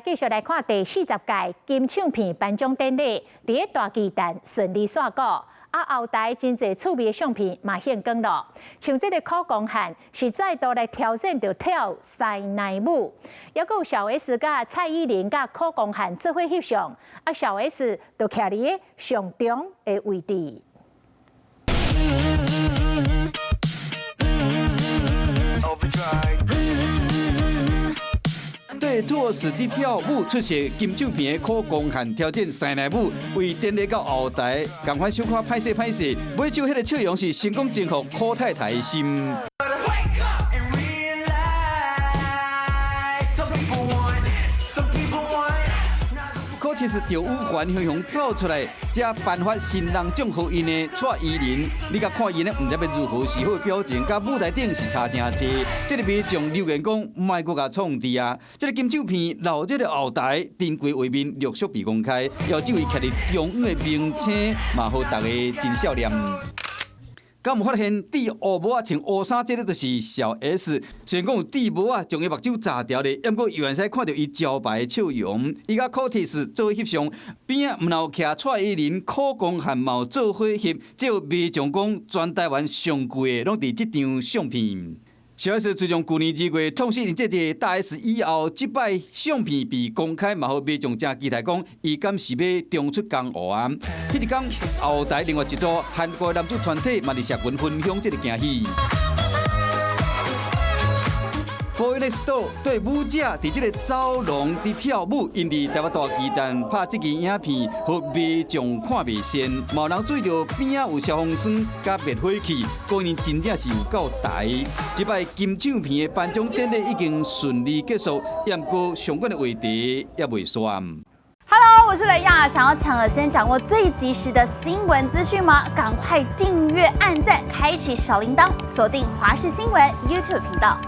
继续来看第40届金唱片颁奖典礼，第一大巨蛋顺利煞过，后台真侪趣味的相片嘛献光了。像这个苦工汉是再度来挑战着跳塞奶舞，还有小 S 甲蔡依林甲苦工汉做伙翕相，小 S 就徛伫个上中的位置。 对托斯伫跳舞出席金唱片的苦工汉挑战塞奶舞，为典礼到后台，赶快小可歹势，尾手迄个笑容是成功征服苦太太的心。 Curtis 着五环雄雄走出来，才颁发新人奖互因的蔡依林。你甲看因呢，唔知要如何是好表情，甲舞台顶是差真济。这个比将留言讲，莫搁甲创治啊！这个金唱片老热的后台，珍贵画面陆续被公开，要这位徛伫中央的明星，嘛互大家真笑脸。 敢有发现戴乌帽穿乌衫，这个就是小 S。虽然讲有戴帽啊，将伊目睭炸掉咧，不过依然使看到伊招牌的笑容。伊甲 Curtis 做伙翕相，边仔唔有徛蔡依林、苦工汉茂做伙翕，只有未将讲全台湾上贵的，拢伫这张相片。 小 S 自从去年2月创新这个大 S 以后，这摆相片被公开，嘛，互民众真期待讲，伊敢是要中出江湖啊？迄一天后台另外一组韩国男子团体嘛，伫社群分享这个惊喜。Boy Next Door 对舞者伫这个走廊伫跳舞，因伫台北大巨蛋拍这支影片，互民众看袂先，嘛有人注意到边仔有消防栓甲灭火器，果然真正是有够台。这摆金唱片的颁奖典礼已经顺利结束，不过相关的话题也未删。 Hello， 我是雷亚，想要抢了先掌握最及时的新闻资讯吗？赶快订阅、按赞、开启小铃铛，锁定华视新闻 YouTube 频道。